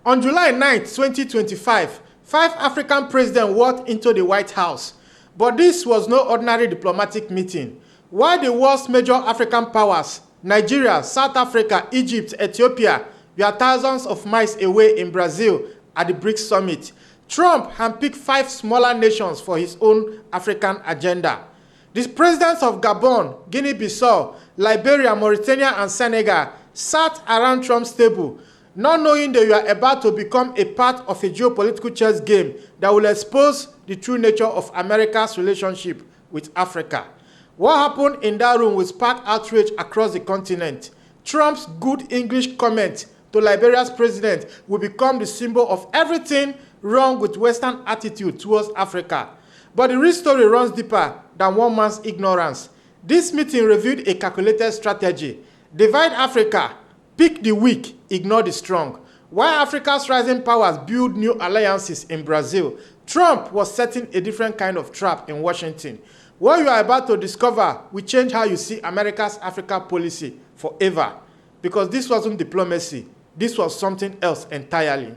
On July 9, 2025, 5 African presidents walked into the White House. But this was no ordinary diplomatic meeting. While the world's major African powers, Nigeria, South Africa, Egypt, Ethiopia, were thousands of miles away in Brazil at the BRICS summit, Trump handpicked 5 smaller nations for his own African agenda. The presidents of Gabon, Guinea-Bissau, Liberia, Mauritania, and Senegal sat around Trump's table, not knowing they were about to become a part of a geopolitical chess game that will expose the true nature of America's relationship with Africa. What happened in that room will spark outrage across the continent. Trump's good English comment to Liberia's president will become the symbol of everything wrong with Western attitude towards Africa. But the real story runs deeper than one man's ignorance. This meeting revealed a calculated strategy. Divide Africa, pick the weak, ignore the strong. While Africa's rising powers build new alliances in Brazil, Trump was setting a different kind of trap in Washington. What you are about to discover will change how you see America's Africa policy forever. Because this wasn't diplomacy, this was something else entirely.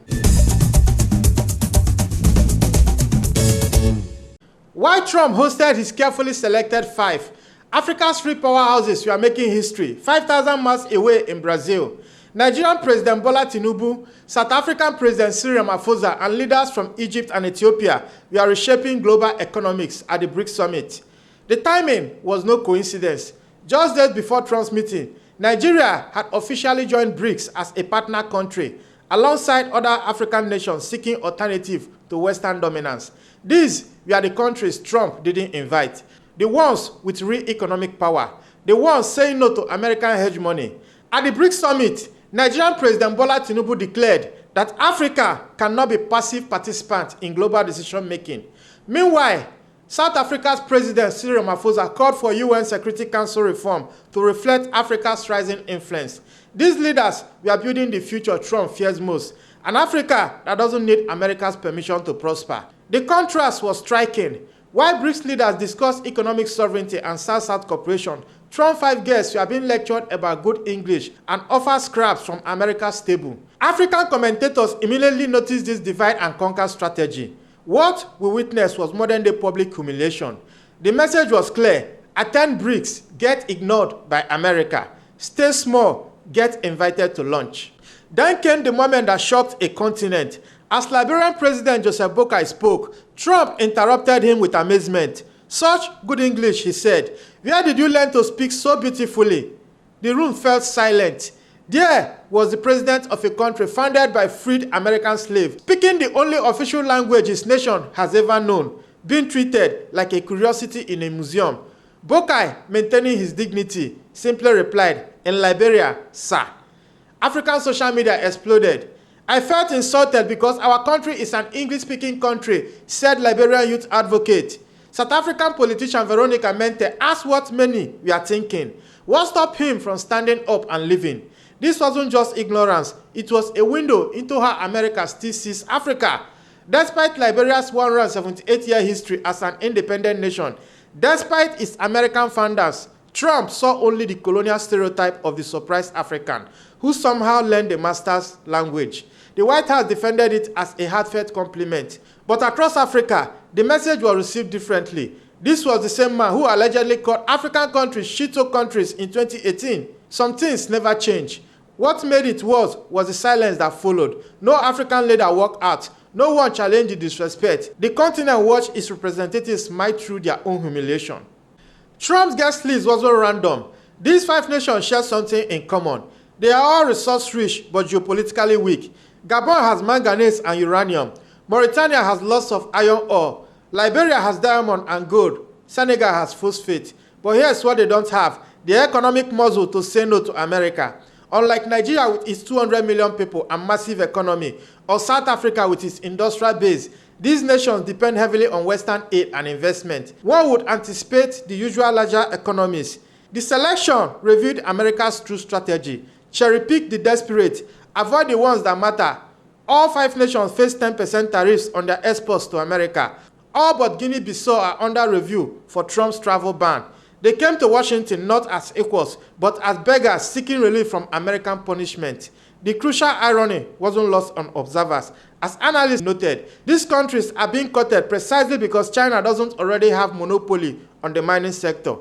While Trump hosted his carefully selected 5, Africa's 3 powerhouses were making history 5,000 miles away in Brazil. Nigerian President Bola Tinubu, South African President Cyril Ramaphosa, and leaders from Egypt and Ethiopia were reshaping global economics at the BRICS summit. The timing was no coincidence. Just days before Trump's meeting, Nigeria had officially joined BRICS as a partner country, alongside other African nations seeking alternative to Western dominance. These were the countries Trump didn't invite. The ones with real economic power. The ones saying no to American hegemony. At the BRICS summit, Nigerian President Bola Tinubu declared that Africa cannot be passive participant in global decision-making. Meanwhile, South Africa's President Cyril Ramaphosa called for UN Security Council reform to reflect Africa's rising influence. These leaders were building the future Trump fears most, an Africa that doesn't need America's permission to prosper. The contrast was striking. While BRICS leaders discussed economic sovereignty and South-South cooperation, Trump 5 guests were being lectured about good English and offered scraps from America's table. African commentators immediately noticed this divide and conquer strategy. What we witnessed was modern-day public humiliation. The message was clear: attend BRICS, get ignored by America. Stay small, get invited to lunch. Then came the moment that shocked a continent. As Liberian President Joseph Boakai spoke, Trump interrupted him with amazement. "Such good English," he said. "Where did you learn to speak so beautifully?" The room fell silent. There was the president of a country founded by freed American slaves, speaking the only official language his nation has ever known, being treated like a curiosity in a museum. Boakai, maintaining his dignity, simply replied, "In Liberia, sir." African social media exploded. "I felt insulted because our country is an English-speaking country," said Liberian youth advocate. South African politician Veronica Mente asked what many were thinking. What stopped him from standing up and leaving? This wasn't just ignorance, it was a window into how America still sees Africa. Despite Liberia's 178-year history as an independent nation, despite its American founders, Trump saw only the colonial stereotype of the surprised African, who somehow learned the master's language. The White House defended it as a heartfelt compliment. But across Africa, the message was received differently. This was the same man who allegedly called African countries shito countries in 2018. Some things never change. What made it worse was the silence that followed. No African leader walked out. No one challenged the disrespect. The continent watched its representatives smite through their own humiliation. Trump's guest list wasn't random. These 5 nations share something in common. They are all resource-rich but geopolitically weak. Gabon has manganese and uranium. Mauritania has lots of iron ore. Liberia has diamond and gold. Senegal has phosphate. But here's what they don't have: the economic muscle to say no to America. Unlike Nigeria with its 200 million people and massive economy, or South Africa with its industrial base, these nations depend heavily on Western aid and investment. One would anticipate the usual larger economies. The selection revealed America's true strategy: cherry-pick the desperate, avoid the ones that matter. All 5 nations face 10% tariffs on their exports to America. All but Guinea-Bissau are under review for Trump's travel ban. They came to Washington not as equals, but as beggars seeking relief from American punishment. The crucial irony wasn't lost on observers. As analysts noted, these countries are being courted precisely because China doesn't already have monopoly on the mining sector.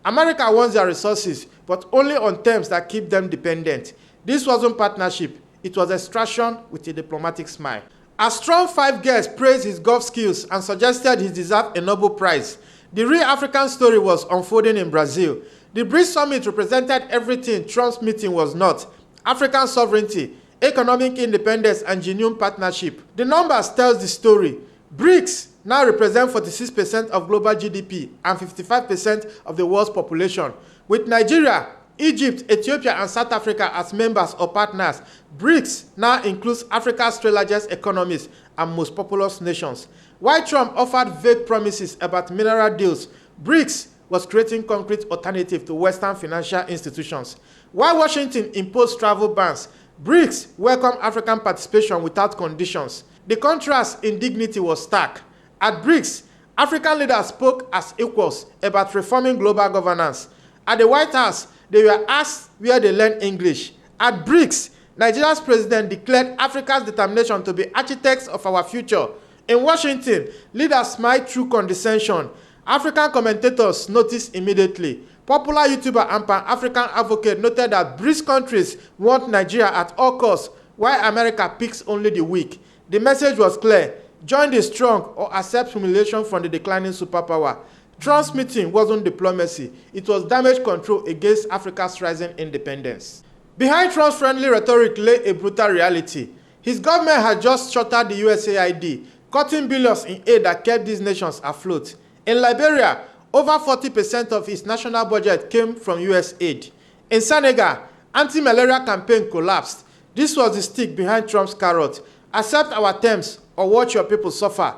America wants their resources, but only on terms that keep them dependent. This wasn't partnership, it was extraction with a diplomatic smile. As Trump's 5 guests praised his golf skills and suggested he deserved a Nobel Prize, the real African story was unfolding in Brazil. The BRICS summit represented everything Trump's meeting was not: African sovereignty, economic independence, and genuine partnership. The numbers tell the story. BRICS now represent 46% of global GDP and 55% of the world's population. With Nigeria, Egypt, Ethiopia, and South Africa as members or partners, BRICS now includes Africa's 3 largest economies and most populous nations. While Trump offered vague promises about mineral deals, BRICS was creating concrete alternative to Western financial institutions. While Washington imposed travel bans, BRICS welcomed African participation without conditions. The contrast in dignity was stark. At BRICS, African leaders spoke as equals about reforming global governance. At the White House, they were asked where they learned English. At BRICS, Nigeria's president declared Africa's determination to be architects of our future. In Washington, leaders smiled through condescension. African commentators noticed immediately. Popular YouTuber and Pan-African advocate noted that BRICS countries want Nigeria at all costs, while America picks only the weak. The message was clear: join the strong or accept humiliation from the declining superpower. Trump's meeting wasn't diplomacy, it was damage control against Africa's rising independence. Behind Trump's friendly rhetoric lay a brutal reality. His government had just shuttered the USAID, cutting billions in aid that kept these nations afloat. In Liberia, over 40% of its national budget came from US aid. In Senegal, anti-malaria campaign collapsed. This was the stick behind Trump's carrot: accept our terms or watch your people suffer.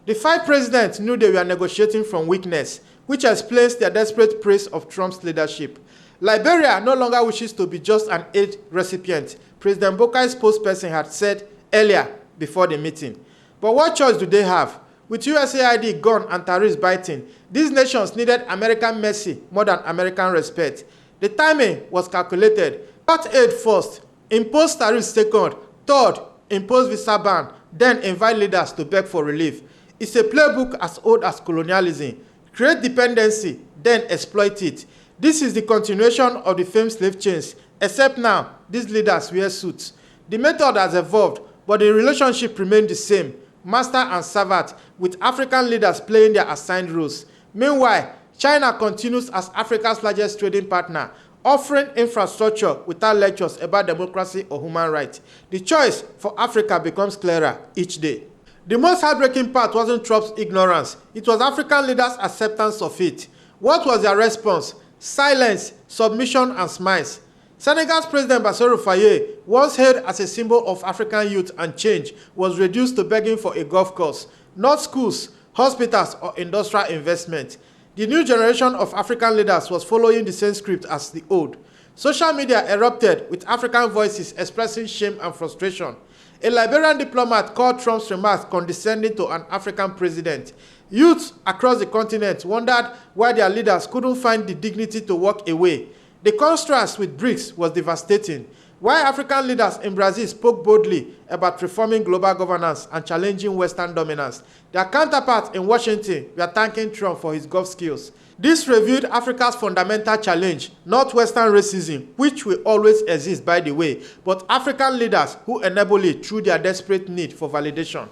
The 5 presidents knew they were negotiating from weakness, which explains their desperate praise of Trump's leadership. Liberia no longer wishes to be just an aid recipient, President Bokai's spokesperson had said earlier before the meeting. But what choice do they have? With USAID gone and tariffs biting, these nations needed American mercy more than American respect. The timing was calculated: cut aid first, impose tariffs second, third, impose visa ban, then invite leaders to beg for relief. It's a playbook as old as colonialism. Create dependency, then exploit it. This is the continuation of the famed slave chains, except now these leaders wear suits. The method has evolved, but the relationship remained the same: master and servant, with African leaders playing their assigned roles. Meanwhile, China continues as Africa's largest trading partner, offering infrastructure without lectures about democracy or human rights. The choice for Africa becomes clearer each day. The most heartbreaking part wasn't Trump's ignorance, it was African leaders' acceptance of it. What was their response? Silence, submission, and smiles. Senegal's President Bassirou Faye, once hailed as a symbol of African youth and change, was reduced to begging for a golf course, not schools, hospitals, or industrial investment. The new generation of African leaders was following the same script as the old. Social media erupted with African voices expressing shame and frustration. A Liberian diplomat called Trump's remarks condescending to an African president. Youths across the continent wondered why their leaders couldn't find the dignity to walk away. The contrast with BRICS was devastating. While African leaders in Brazil spoke boldly about reforming global governance and challenging Western dominance, their counterparts in Washington were thanking Trump for his golf skills. This revealed Africa's fundamental challenge: not Western racism, which will always exist by the way, but African leaders who enable it through their desperate need for validation.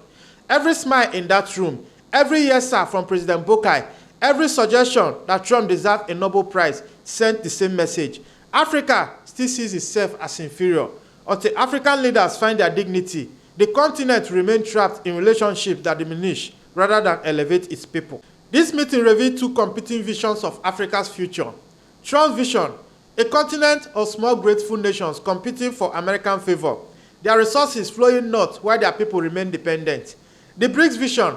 Every smile in that room, every yes sir from President Bokai, every suggestion that Trump deserved a Nobel Prize sent the same message: Africa still sees itself as inferior. Until African leaders find their dignity, the continent remains trapped in relationships that diminish rather than elevate its people. This meeting revealed 2 competing visions of Africa's future. Trump's vision: a continent of small grateful nations competing for American favor, their resources flowing north while their people remain dependent. The BRICS vision: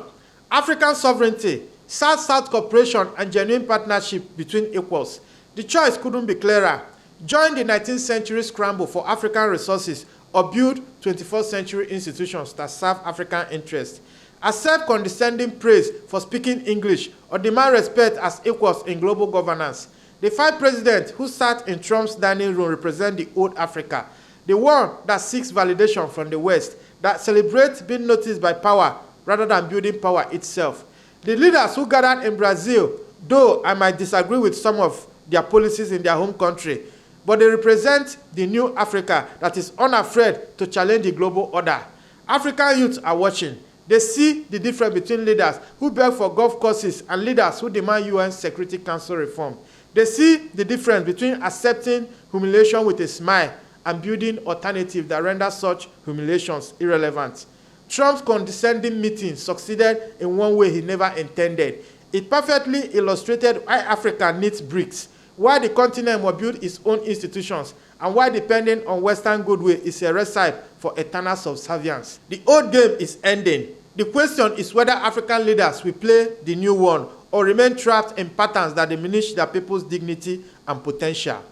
African sovereignty, South-South cooperation, and genuine partnership between equals. The choice couldn't be clearer. Join the 19th century scramble for African resources or build 21st century institutions that serve African interests. Accept condescending praise for speaking English or demand respect as equals in global governance. The 5 presidents who sat in Trump's dining room represent the old Africa. the one that seeks validation from the West, that celebrates being noticed by power rather than building power itself. The leaders who gathered in Brazil, though I might disagree with some of their policies in their home country, but they represent the new Africa that is unafraid to challenge the global order. African youths are watching. They see the difference between leaders who beg for golf courses and leaders who demand UN Security Council reform. They see the difference between accepting humiliation with a smile and building alternatives that render such humiliations irrelevant. Trump's condescending meeting succeeded in one way he never intended. It perfectly illustrated why Africa needs BRICS, why the continent must build its own institutions, and why depending on Western goodwill is a recipe for eternal subservience. The old game is ending. The question is whether African leaders will play the new one or remain trapped in patterns that diminish their people's dignity and potential.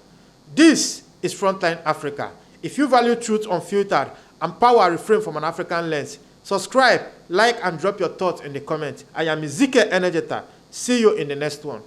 This is Frontline Africa. If you value truth unfiltered and power reframed from an African lens, subscribe, like, and drop your thoughts in the comments. I am Ezekiel Energeta. See you in the next one.